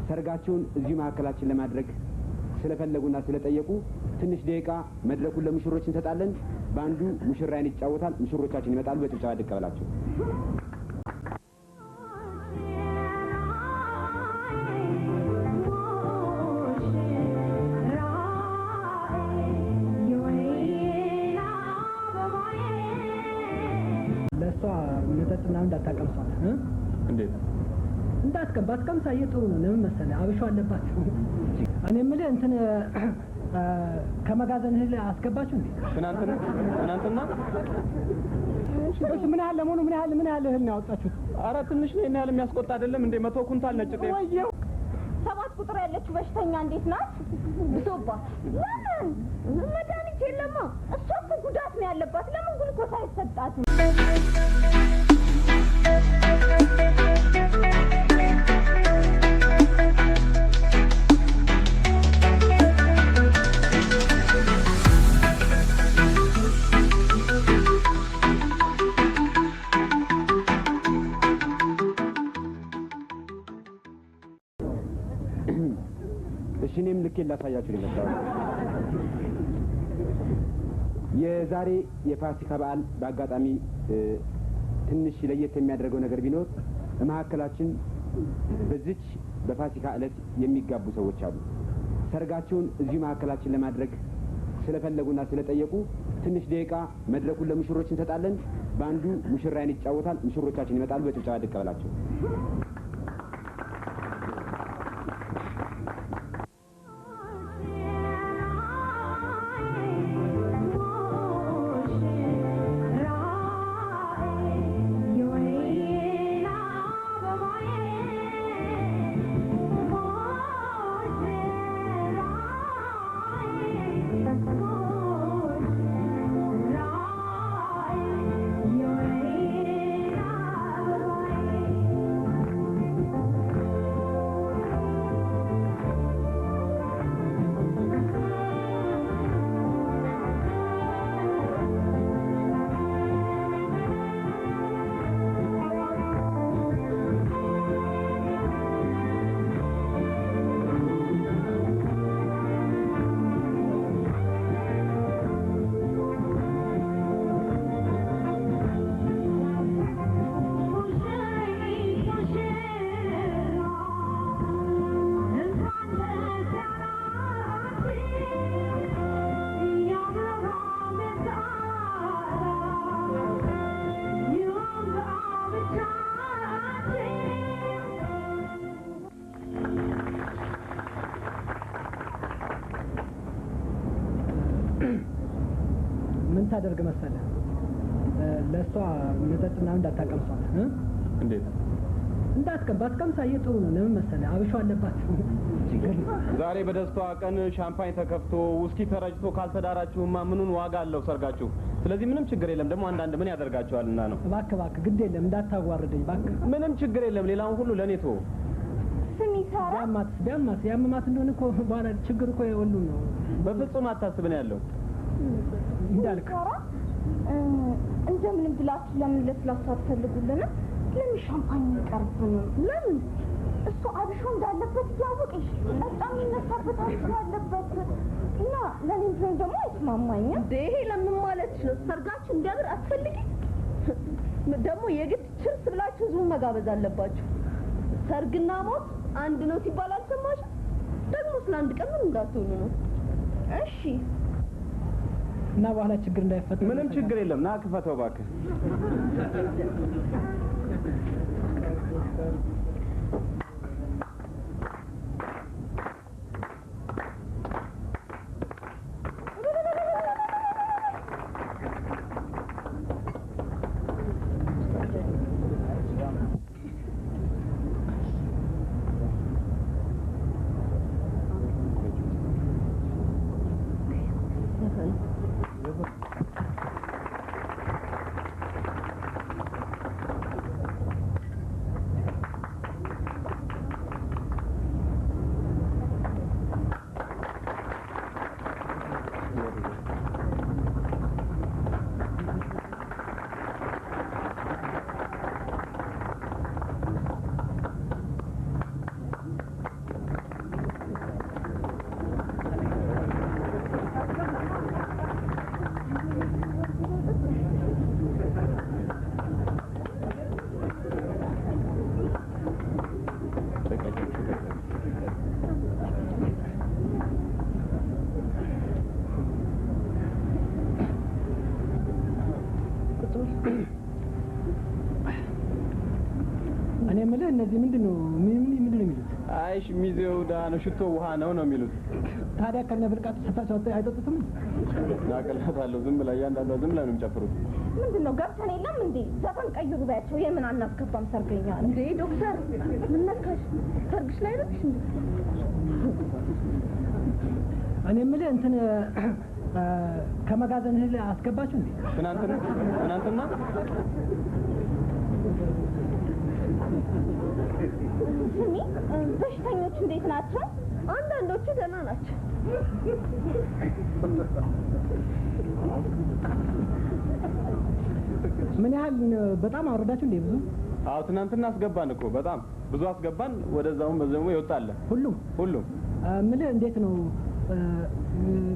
ሰርጋቸውን እዚህ ማዕከላችን ለማድረግ ስለፈለጉና ስለጠየቁ ትንሽ ደቂቃ መድረኩን ለሙሽሮች እንሰጣለን። ባንዱ ሙሽራን ይጫወታል። ሙሽሮቻችን ይመጣሉ። በጭብጨባ እንቀበላቸው። ለሷ መጠጥና እንዳታቀምሷት እንዴት እንዳትቀባት ቀምሳዬ ጥሩ ነው። ለምን መሰለህ አብሾ አለባት። እኔ የምልህ እንትን ከመጋዘን እህል አስገባችሁ እንዴ? ትናንትና እሺ ምን ያህል ለመሆኑ ምን ያህል እህል ነው ያወጣችሁት? ኧረ ትንሽ ነው። እና ያህል የሚያስቆጣ አይደለም እንዴ? 100 ኩንታል ነጭ ጤፍ። ወየው 7 ቁጥር ያለችው በሽተኛ እንዴት ናት? ብሶባት ለምን መድኃኒት የለማ? እሷ እኮ ጉዳት ነው ያለባት። ለምን ግሉኮስ አይሰጣትም? እሺኔም ልክ ላሳያችሁ ይመጣው። የዛሬ የፋሲካ በዓል በአጋጣሚ ትንሽ ለየት የሚያደርገው ነገር ቢኖር ማዕከላችን በዚች በፋሲካ ዕለት የሚጋቡ ሰዎች አሉ። ሰርጋቸውን እዚህ ማዕከላችን ለማድረግ ስለፈለጉና ስለጠየቁ ትንሽ ደቂቃ መድረኩን ለሙሽሮች እንሰጣለን። ባንዱ ሙሽራን ይጫወታል። ሙሽሮቻችን ይመጣሉ። በጭብጨባ እንቀበላቸው። ምን ታደርግ መሰለህ? ለሷ መጠጥና እንዳታቀምሷት እንዴት እንዳትቀባት ቀምሳዬ ጥሩ ነው። ለምን መሰለህ አብሾ አለባት። ዛሬ በደስታዋ ቀን ሻምፓኝ ተከፍቶ ውስኪ ተረጭቶ ካልተዳራችሁማ ምኑን ዋጋ አለው ሰርጋችሁ? ስለዚህ ምንም ችግር የለም። ደግሞ አንዳንድ ምን ያደርጋቸዋልና ነው። እባክህ ግድ የለም እንዳታዋርደኝ እባክህ። ምንም ችግር የለም። ሌላውን ሁሉ ለኔ ተው። ስሚ ሳራ ቢያማት ያመማት እንደሆነ እኮ በኋላ ችግር እኮ የወሉን ነው። በፍጹም አታስብ ነው ያለው። እንዳልክ እንደምንም ብላችሁ ለምን ለስላሳ አትፈልጉልንም? ለምን ሻምፓኝ ይቀርብን? ለምን እሱ አብሾ እንዳለበት ያወቀሽ በጣም ይነሳበት አብሾ አለበት እና ለኔም ቢሆን ደግሞ አይስማማኝም። ይሄ ለምን ማለት ነው? ሰርጋችሁ እንዲያምር አትፈልጊ? ደግሞ የግድ ችርስ ብላችሁ ህዝቡን መጋበዝ አለባችሁ። ሰርግና ሞት አንድ ነው ሲባል አልሰማሽም? ደግሞ ስለ አንድ ቀን ምን እንዳትሆኑ ነው? እሺ እና በኋላ ችግር እንዳይፈጠር ምንም ችግር የለም። ና ክፈተው እባክህ። ታዲያ ምንድነው የሚሉት? አይ ሚዜው ዳነ ሽቶ ውሃ ነው የሚሉት። ታዲያ ከነብልቃት ሰጣቸው አይጠጡትም? ያቀላታለሁ ዝም ብላ ያንዳንዷ ዝም ብላ ነው የሚጨፍሩት። ምንድነው ገብተን የለም እንዴ? ዘፈን ቀይሩ ባያቸው የምን አናስገባም ሰርገኛ እንዴ? ዶክተር ምን ነካሽ? ሰርግሽ ላይ ነሽ እንዴ? እኔ የምልህ እንትን ከመጋዘን እህል አስገባችሁ እንዴ? ትናንትና ስሚ በሽተኞች እንዴት ናቸው? አንዳንዶቹ ደህና ናቸው። ምን ያህል በጣም አወረዳችሁ እንዴ? ብዙ? አዎ ትናንትና አስገባን እኮ በጣም ብዙ አስገባን። ወደዛውም በዘሙ ይወጣል ሁሉም ምልህ እንዴት ነው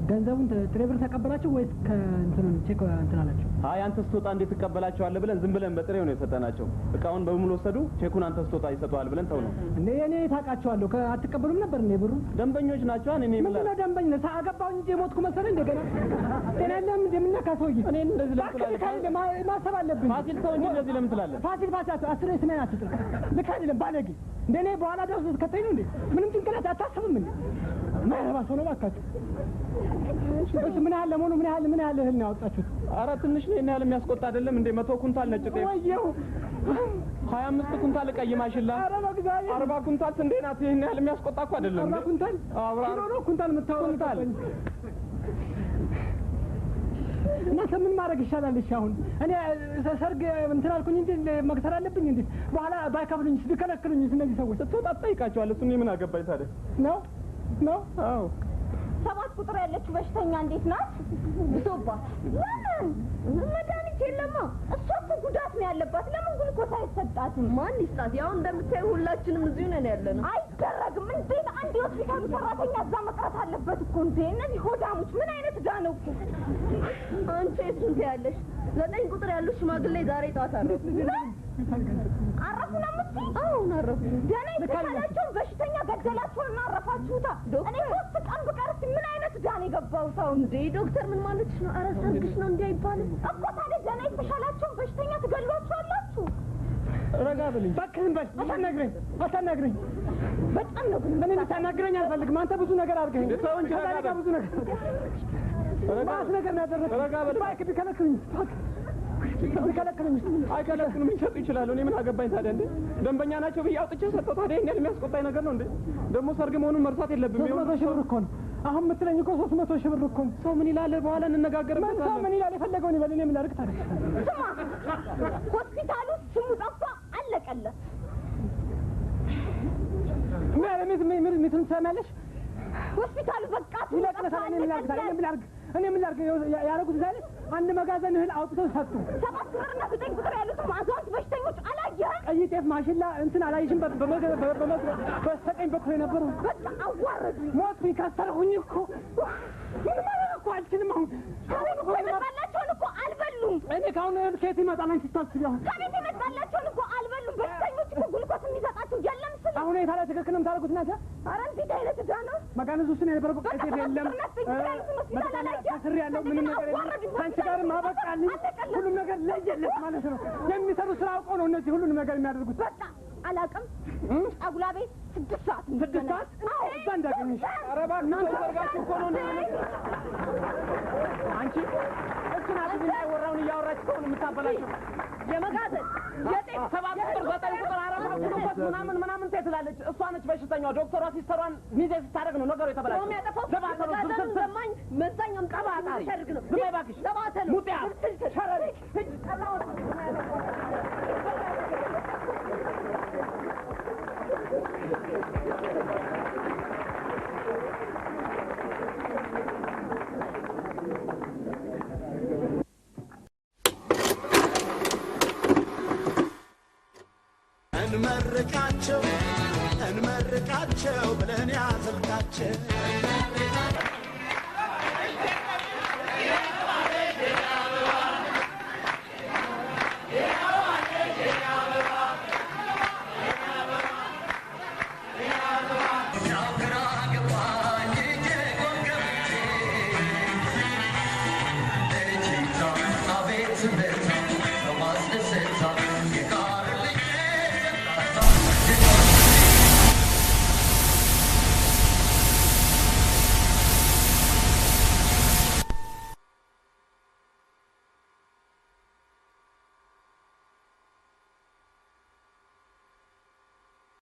ገንዘቡን ትሬብር ተቀበላችሁ ወይስ ከእንትን ቼክ እንትን አላችሁ? አይ አንተ ስትወጣ እንዴት ተቀበላቸዋለህ ብለን ዝም ብለን በጥሬው ነው የሰጠናቸው። እቃውን በሙሉ ወሰዱ። ቼኩን አንተ ስትወጣ ይሰጣዋል ብለን ተው ነው እንዴ? እኔ ታውቃቸዋለሁ። አትቀበሉም ነበር እንዴ ብሩ? ደንበኞች ናቸው። እኔ ምን ነው ደንበኛ ሳገባው እንጂ ሞትኩ መሰለኝ እንደገና ጤና የለም እንደምናካ ሰውዬ እኔ እንደዚህ ለምትላለህ ማሰብ አለብኝ። ፋሲል ሰው እንጂ እንደዚህ ለምን ትላለህ? ፋሲል አስሬ ስሜን አትጥራ። ልክ አይደለም ባለጌ። እንደኔ በኋላ ደውስ ከተኝ ነው እንዴ? ምንም ጭንቅላት አታስብም እንዴ? ማይረባ ሰው ነው ባካችሁ። እሺ ምን ያህል ለመሆኑ ምን ያህል እህል ነው ያወጣችሁት? ኧረ ትንሽ ነው። ያህል የሚያስቆጣ አይደለም እንዴ? 100 ኩንታል ነጭ ጤፍ፣ ወየው 25 ኩንታል ቀይ ማሽላ፣ 40 ኩንታል ስንዴ ናት። ይሄን ያህል የሚያስቆጣ እኮ አይደለም። 40 ኩንታል ኪሎ ነው ኩንታል የምታወጣው? እና ምን ማድረግ ይሻላል? እሺ አሁን እኔ ሰርግ እንትን አልኩኝ እንጂ መክሰር አለብኝ እንዴ? በኋላ ባይከፍሉኝስ ቢከለክሉኝስ እነዚህ ሰዎች? ስትወጣ ትጠይቃቸዋለህ። እሱን ምን አገባኝ ታዲያ? ነው አዎ 7 ቁጥር ያለችው በሽተኛ እንዴት ናት? ብሶባት ለምን መድኃኒት የለማ? እሷ እኮ ጉዳት ነው ያለባት። ለምን ግሉኮስ አይሰጣትም? ማን ይስጣት? ያው እንደምታዩ ሁላችንም እዚሁ ነን ያለነው። አይደረግም። እንዴት አንድ ሆስፒታል ሰራተኛ እዛ መቅረት አለበት እኮ እንዴ? እነዚህ ሆዳሞች ምን አይነት ዕዳ ነው እኮ። አንቺ እሱን ትያለሽ። 9 ቁጥር ያሉት ሽማግሌ ዛሬ ጠዋት አረፉ። አረፉ ነው የምትይ? አሁን አረፉ። ደህና የተሻላቸው በሽተኛ ገደላቸውና አረፋችሁታ። እኔ 3 ቀን ብቀርስ ምን አይነት ዕዳ ነው የገባው ሰው እንዴ? ዶክተር ምን ማለትሽ ነው? ኧረ ሰርግሽ ነው እንዲህ አይባልም እኮ። ታዲያ ደህና የተሻላቸው በሽተኛ ትገሏቸዋላችሁ? ረጋ በልኝ እባክህን። በል አታናግረኝ። በጣም ነው ግን ምን ልታናግረኝ አልፈልግም። አንተ ብዙ ነገር አድርገኝ። ሰው እንጂ ብዙ ነገር ነው ያደረግህ። ረጋ በል እባክህ። ቢከለክሉኝ አይከለክሉም። ይሰጡ ይችላሉ። እኔ ምን አገባኝ ታዲያ? እንዴ ደንበኛ ናቸው ብዬ አውጥቼ ሰጠው። ታዲያ እኛን የሚያስቆጣኝ ነገር ነው እንዴ? ደግሞ ሰርግ መሆኑን መርሳት የለብም። 300 ሺህ ብር እኮ ነው አሁን የምትለኝ እኮ 300 ሺህ ብር እኮ ነው። ሰው ምን ይላል? በኋላ እንነጋገርበታለን። ሰው ምን ይላል? የፈለገውን ይበል። እኔ ምን ላድርግ ታዲያ? ስማ ሆስፒታሉ ስሙ ጠፋ፣ አለቀለት። ምን ትሰማለሽ? ሆስፒታሉ በቃ ይለቅለታል። እኔ ምን ላድርግ? ያደረጉት ዛሬ አንድ መጋዘን እህል አውጥተው ሰጡ። 7 ቁጥርና 9 ቁጥር ያሉት አዛውንት በሽተኞች አላየህም? ቀይ ጤፍ ማሽላ እንትን አላየሽም? በስተቀኝ በኩል የነበረው በቃ አዋረዱ። ሞትኩኝ፣ ከሰርኩኝ እኮ ምን ማለት እኮ አልችልም። አሁን የመጣላቸውን እኮ አልበሉም። እኔ ከአሁን ከየት ይመጣል? አንቺ ስታስቢ አሁን ከቤት የመጣላቸውን እኮ አልበሉም። በሽተኞች እኮ ግሉኮስ የሚሰጣቸው የለም ስል አሁን የታዲያ ትክክል ነው የምታደርጉት እናንተ? ኧረ እንዴት አይነት ዕዳ ነው? መጋነዝ ውስጥ ነው የነበረው። ቀይ ጤፍ የለም፣ ከስር ያለው ምንም ነገር የለም። ከአንቺ ጋርም አበቃልኝ። ሁሉም ነገር ለየለት ማለት ነው። የሚሰሩ ስራ አውቀው ነው እነዚህ ሁሉንም ነገር የሚያደርጉት። በቃ አላውቅም። ጫጉላ ቤት 6 ሰዓት አዎ እዛ እንዳገኘሽ። ኧረ እባክህ ሰርጋችሁ እኮ ነው እንዴ? አንቺ እሱን አድርግ ላይ ወራውን እያወራች እኮ ነው የምታበላሽው። የመጋዘን የጤፍ 7 ቁጥር 9 ቁጥር 4 ግሉኮስ ምናምን ትላለች። እሷ ነች በሽተኛዋ። ዶክተሯ ሲስተሯን ሚዜ ስታደርግ ነው ነገሩ የተበላሸው። የሚያጠፋው መጋዘን ዘማኝ መዛኛም ቀባጣሪ ሰርግ ነው። ዝም በይ እባክሽ። ሙጢያ ሸረሪ እንመርቃቸው ብለን ያዘልቃቸው